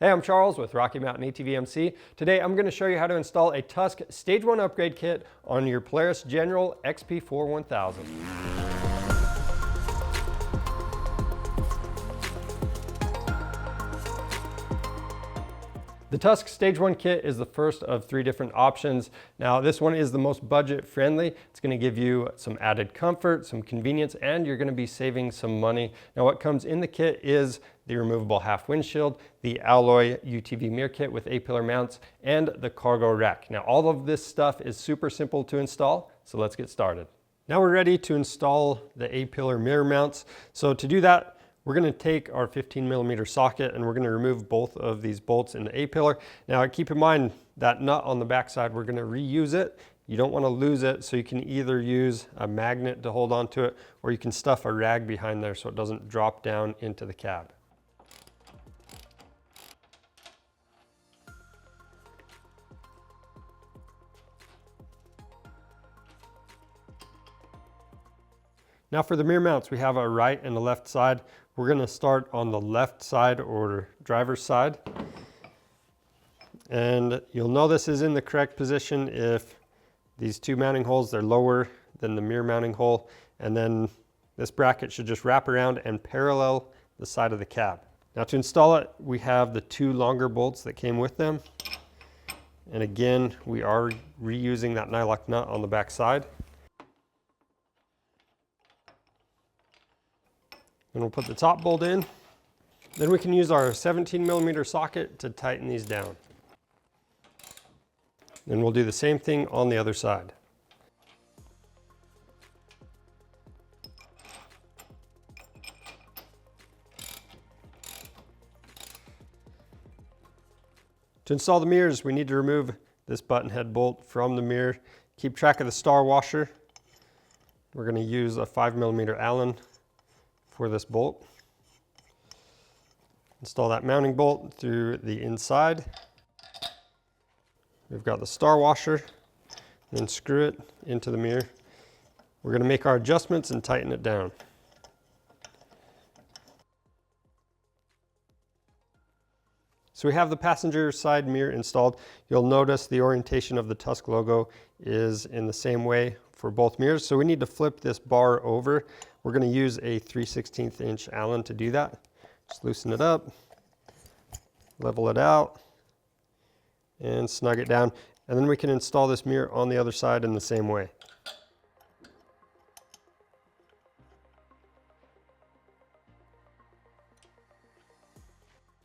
Hey, I'm Charles with Rocky Mountain ATV MC. Today I'm going to show you how to install a Tusk Stage 1 Upgrade Kit on your Polaris General XP 1000. The Tusk Stage 1 kit is the first of 3 different options. Now this one is the most budget friendly. It's going to give you some added comfort, some convenience, and you're going to be saving some money. Now what comes in the kit is the removable half windshield, the alloy UTV Mirror Kit with A-pillar mounts, and the cargo rack. Now all of this stuff is super simple to install, so let's get started. Now we're ready to install the A-pillar mirror mounts. So to do that, we're going to take our 15mm socket and we're going to remove both of these bolts in the A-pillar. Now keep in mind that nut on the back side, we're going to reuse it. You don't want to lose it, so you can either use a magnet to hold onto it or you can stuff a rag behind there so it doesn't drop down into the cab. Now for the mirror mounts, we have a right and a left side. We're going to start on the left side or driver's side. And you'll know this is in the correct position if these 2 mounting holes, they're lower than the mirror mounting hole. And then this bracket should just wrap around and parallel the side of the cab. Now to install it, we have the 2 longer bolts that came with them. And again, we are reusing that nylock nut on the back side. And we'll put the top bolt in. Then we can use our 17mm socket to tighten these down. Then we'll do the same thing on the other side. To install the mirrors, we need to remove this button head bolt from the mirror. Keep track of the star washer. We're going to use a 5mm Allen for this bolt. Install that mounting bolt through the inside. We've got the star washer, then screw it into the mirror. We're going to make our adjustments and tighten it down. So we have the passenger side mirror installed. You'll notice the orientation of the Tusk logo is in the same way for both mirrors. So we need to flip this bar over. We're going to use a 3/16 inch Allen to do that. Just loosen it up, level it out, and snug it down. And then we can install this mirror on the other side in the same way.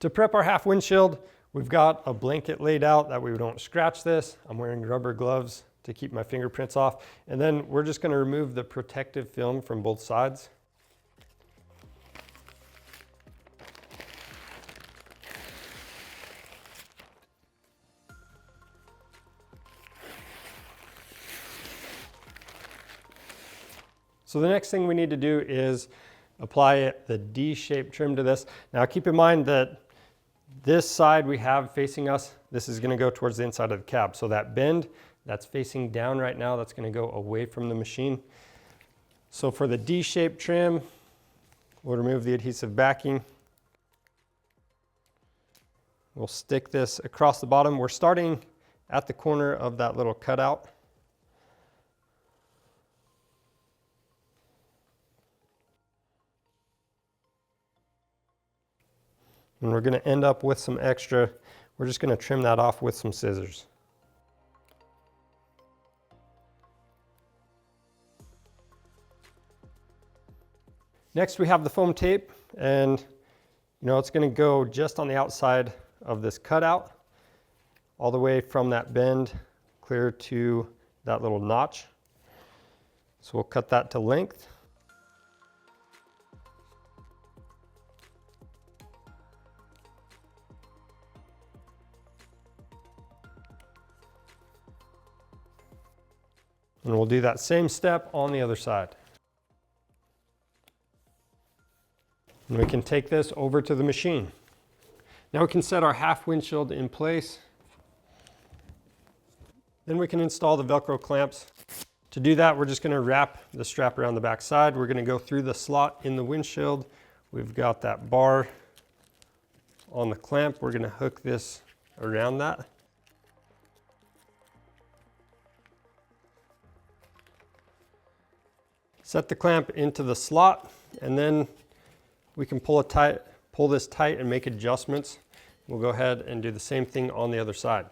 To prep our half windshield, we've got a blanket laid out that we don't scratch this. I'm wearing rubber gloves to keep my fingerprints off. And then we're just going to remove the protective film from both sides. So the next thing we need to do is apply the D-shaped trim to this. Now keep in mind that this side we have facing us, this is going to go towards the inside of the cab. So that bend that's facing down right now, that's going to go away from the machine. So for the D-shaped trim, we'll remove the adhesive backing. We'll stick this across the bottom. We're starting at the corner of that little cutout. And we're going to end up with some extra. We're just going to trim that off with some scissors. Next we have the foam tape, and it's going to go just on the outside of this cutout, all the way from that bend clear to that little notch. So we'll cut that to length. And we'll do that same step on the other side. And we can take this over to the machine. Now we can set our half windshield in place. Then we can install the Velcro clamps. To do that, we're just going to wrap the strap around the back side. We're going to go through the slot in the windshield. We've got that bar on the clamp, we're going to hook this around that. Set the clamp into the slot, and then we can pull this tight and make adjustments. We'll go ahead and do the same thing on the other side.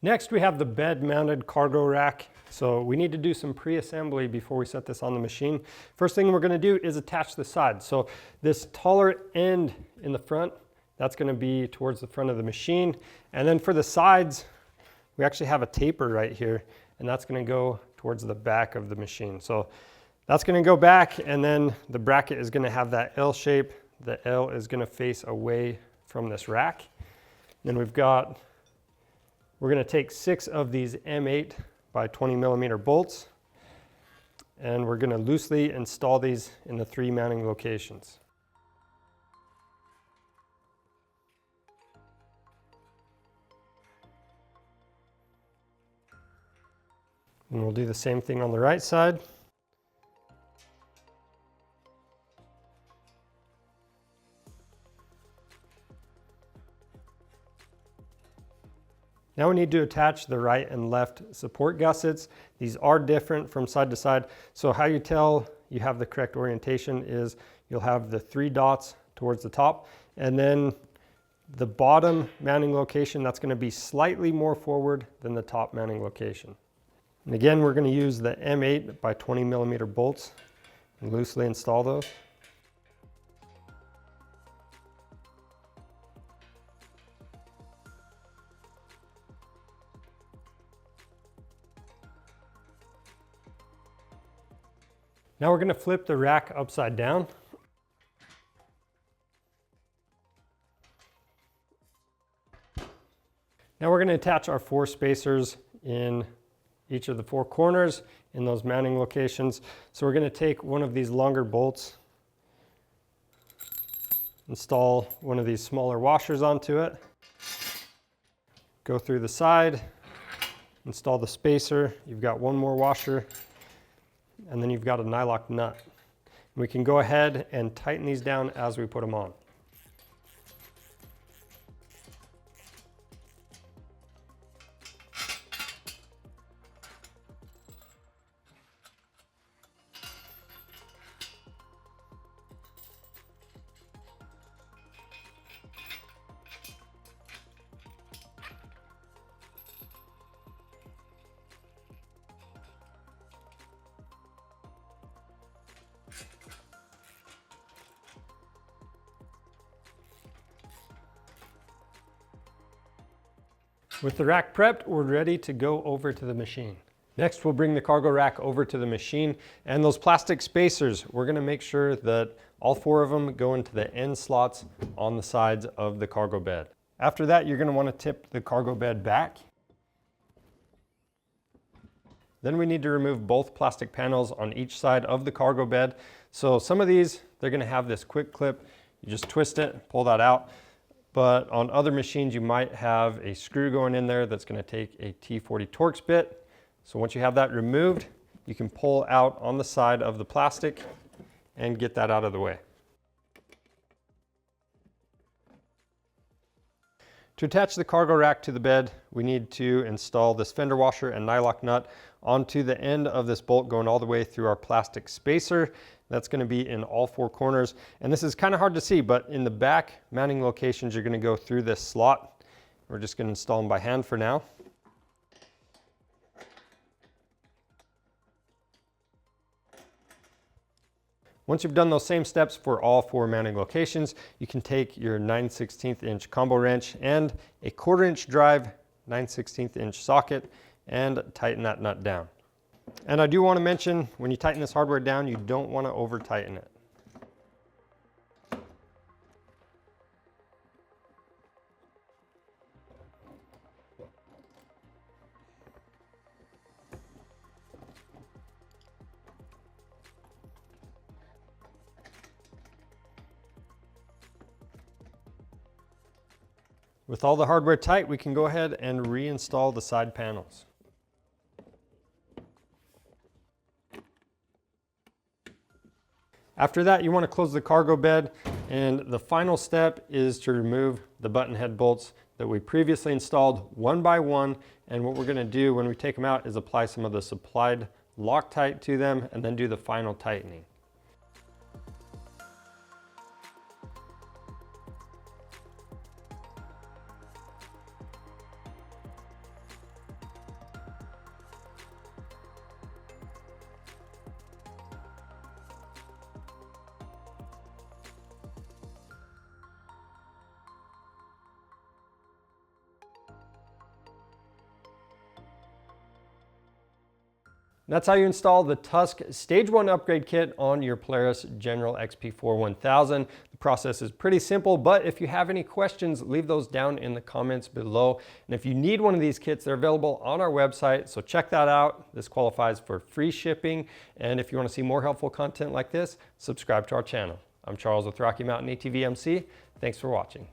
Next, we have the bed-mounted cargo rack. So we need to do some pre-assembly before we set this on the machine. First thing we're going to do is attach the sides. So this taller end in the front, that's going to be towards the front of the machine. And then for the sides, we actually have a taper right here, and that's going to go towards the back of the machine. So that's going to go back, and then the bracket is going to have that L shape. The L is going to face away from this rack. Then we're going to take 6 of these M8 by 20 millimeter bolts, and we're going to loosely install these in the 3 mounting locations. And we'll do the same thing on the right side. Now we need to attach the right and left support gussets. These are different from side to side. So how you tell you have the correct orientation is you'll have the 3 dots towards the top, and then the bottom mounting location, that's going to be slightly more forward than the top mounting location. And again, we're going to use the M8 by 20 millimeter bolts and loosely install those. Now we're going to flip the rack upside down. Now we're going to attach our 4 spacers in each of the 4 corners in those mounting locations. So we're going to take one of these longer bolts, install one of these smaller washers onto it, go through the side, install the spacer. You've got one more washer, and then you've got a nylock nut. We can go ahead and tighten these down as we put them on. With the rack prepped, we're ready to go over to the machine. Next, we'll bring the cargo rack over to the machine, and those plastic spacers, we're going to make sure that all 4 of them go into the end slots on the sides of the cargo bed. After that, you're going to want to tip the cargo bed back. Then we need to remove both plastic panels on each side of the cargo bed. So some of these, they're going to have this quick clip. You just twist it, pull that out. But on other machines, you might have a screw going in there that's going to take a T40 Torx bit. So once you have that removed, you can pull out on the side of the plastic and get that out of the way. To attach the cargo rack to the bed, we need to install this fender washer and nylock nut onto the end of this bolt going all the way through our plastic spacer. That's going to be in all 4 corners. And this is kind of hard to see, but in the back mounting locations, you're going to go through this slot. We're just going to install them by hand for now. Once you've done those same steps for all 4 mounting locations, you can take your 9/16 inch combo wrench and a 1/4 inch drive 9/16 inch socket and tighten that nut down. And I do want to mention, when you tighten this hardware down, you don't want to over tighten it. With all the hardware tight, we can go ahead and reinstall the side panels. After that, you want to close the cargo bed, and the final step is to remove the button head bolts that we previously installed one by one. And what we're going to do when we take them out is apply some of the supplied Loctite to them and then do the final tightening. That's how you install the Tusk Stage 1 Upgrade Kit on your Polaris General XP 1000. The process is pretty simple, but if you have any questions, leave those down in the comments below. And if you need one of these kits, they're available on our website, so check that out. This qualifies for free shipping. And if you want to see more helpful content like this, subscribe to our channel. I'm Charles with Rocky Mountain ATV MC. Thanks for watching.